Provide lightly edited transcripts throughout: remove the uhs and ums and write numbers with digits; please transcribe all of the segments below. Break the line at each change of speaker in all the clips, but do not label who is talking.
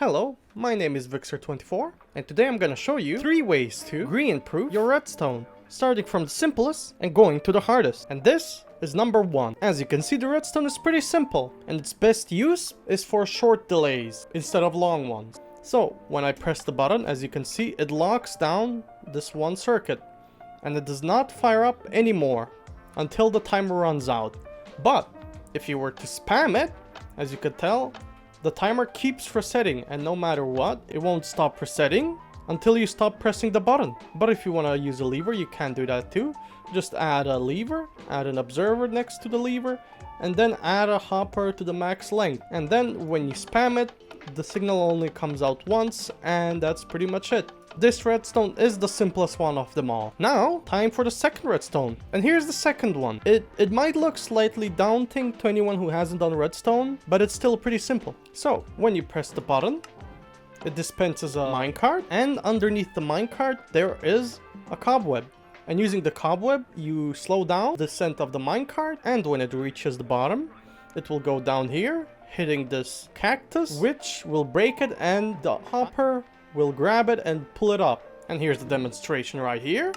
Hello, my name is Vixer24, and today I'm gonna show you 3 ways to Grian-proof your redstone, starting from the simplest and going to the hardest. And this is number 1. As you can see, the redstone is pretty simple, and its best use is for short delays instead of long ones. So, when I press the button, as you can see, it locks down this one circuit, and it does not fire up anymore until the timer runs out. But, if you were to spam it, as you could tell, the timer keeps resetting, and no matter what, it won't stop resetting until you stop pressing the button. But if you want to use a lever, you can do that too. Just add a lever, add an observer next to the lever, and then add a hopper to the max length. And then when you spam it, the signal only comes out once, and that's pretty much it. This redstone is the simplest one of them all. Now, time for the second redstone. And here's the second one. It might look slightly daunting to anyone who hasn't done redstone, but it's still pretty simple. So, when you press the button, it dispenses a minecart, and underneath the minecart, there is a cobweb. And using the cobweb, you slow down the descent of the minecart, and when it reaches the bottom, it will go down here, hitting this cactus, which will break it, and the hopper will grab it and pull it up. And here's the demonstration right here.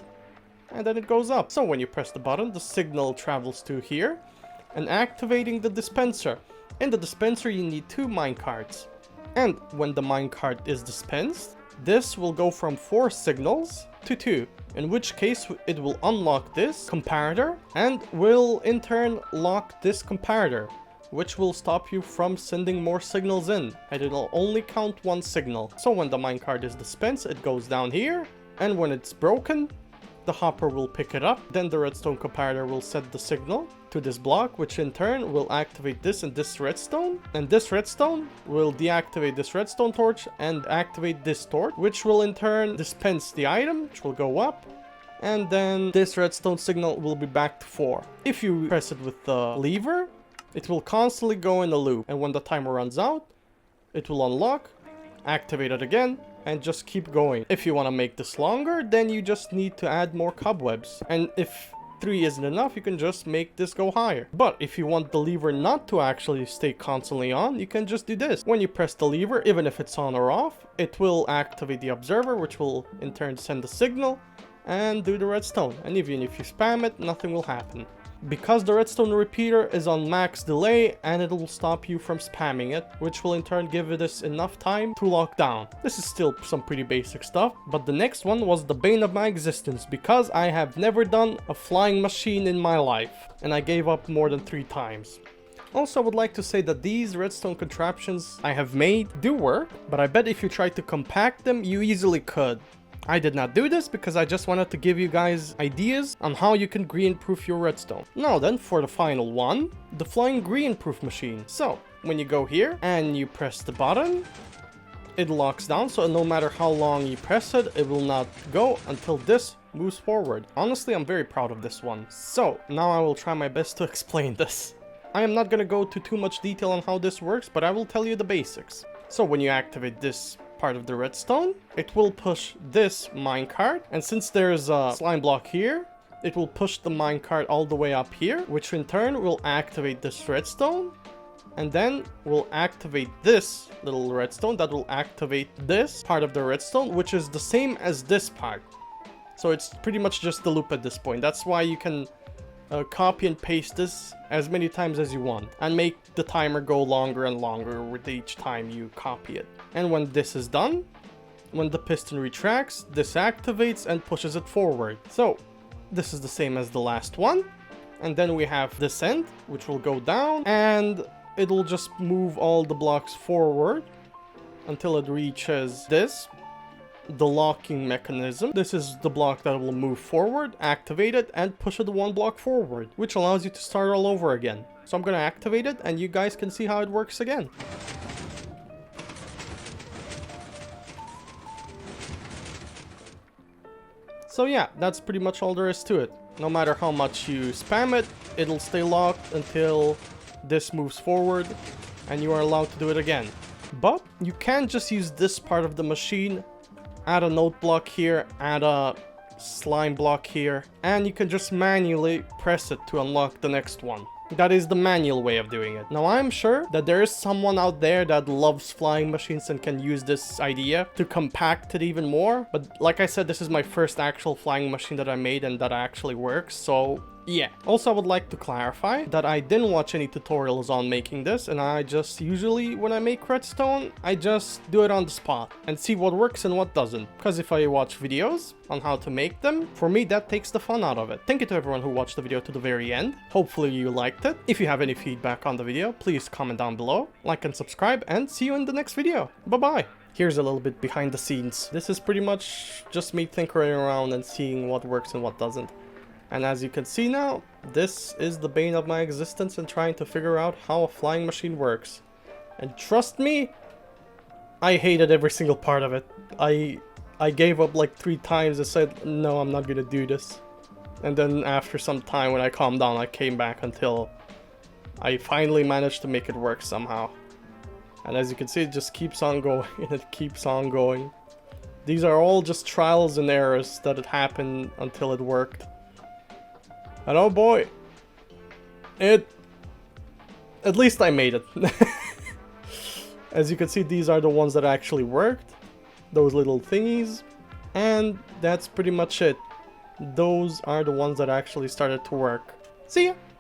And then it goes up. So when you press the button, the signal travels to here and activating the dispenser. In the dispenser, you need 2 minecarts. And when the minecart is dispensed, this will go from 4 signals to 2. In which case, it will unlock this comparator and will in turn lock this comparator, which will stop you from sending more signals in, and it'll only count 1 signal. So when the minecart is dispensed, it goes down here, and when it's broken, the hopper will pick it up. Then the redstone comparator will set the signal to this block, which in turn will activate this and this redstone, and this redstone will deactivate this redstone torch and activate this torch, which will in turn dispense the item, which will go up, and then this redstone signal will be back to 4. If you press it with the lever, it will constantly go in a loop, and when the timer runs out, it will unlock, activate it again, and just keep going. If you want to make this longer, then you just need to add more cobwebs. And if 3 isn't enough, you can just make this go higher. But if you want the lever not to actually stay constantly on, you can just do this. When you press the lever, even if it's on or off, it will activate the observer, which will in turn send the signal and do the redstone. And even if you spam it, nothing will happen, because the redstone repeater is on max delay, and it will stop you from spamming it, which will in turn give it this enough time to lock down. This is still some pretty basic stuff, but the next one was the bane of my existence, because I have never done a flying machine in my life, and I gave up more than 3 times. Also, I would like to say that these redstone contraptions I have made do work, but I bet if you tried to compact them, you easily could. I did not do this because I just wanted to give you guys ideas on how you can Grian-proof your redstone. Now then, for the final one, the flying Grian-proof machine. So, when you go here and you press the button, it locks down, so no matter how long you press it, it will not go until this moves forward. Honestly, I'm very proud of this one. So, now I will try my best to explain this. I am not gonna go to too much detail on how this works, but I will tell you the basics. So, when you activate this part of the redstone, it will push this minecart, and since there's a slime block here, it will push the minecart all the way up here, which in turn will activate this redstone, and then will activate this little redstone that will activate this part of the redstone, which is the same as this part. So it's pretty much just the loop at this point. That's why you can copy and paste this as many times as you want and make the timer go longer and longer with each time you copy it. And when this is done, when the piston retracts, this activates and pushes it forward. So this is the same as the last one. And then we have this end, which will go down, and it'll just move all the blocks forward until it reaches this, the locking mechanism. This is the block that will move forward, activate it, and push it 1 block forward, which allows you to start all over again. So I'm gonna activate it, and you guys can see how it works again. So yeah, that's pretty much all there is to it. No matter how much you spam it, it'll stay locked until this moves forward, and you are allowed to do it again. But you can just use this part of the machine, add a note block here, add a slime block here, and you can just manually press it to unlock the next one. That is the manual way of doing it. Now I'm sure that there is someone out there that loves flying machines and can use this idea to compact it even more. But like I said, this is my first actual flying machine that I made and that actually works. So yeah. Also, I would like to clarify that I didn't watch any tutorials on making this, and I just usually, when I make redstone, I just do it on the spot and see what works and what doesn't. Because if I watch videos on how to make them, for me that takes the fun out of it. Thank you to everyone who watched the video to the very end. Hopefully you liked it. If you have any feedback on the video, please comment down below, like and subscribe, and see you in the next video. Bye bye. Here's a little bit behind the scenes. This is pretty much just me tinkering around and seeing what works and what doesn't. And as you can see now, this is the bane of my existence in trying to figure out how a flying machine works. And trust me, I hated every single part of it. I gave up like 3 times and said, no, I'm not gonna do this. And then after some time when I calmed down, I came back until I finally managed to make it work somehow. And as you can see, it just keeps on going and it keeps on going. These are all just trials and errors that had happened until it worked. And oh boy, at least I made it. As you can see, these are the ones that actually worked, those little thingies, and that's pretty much it. Those are the ones that actually started to work. See ya!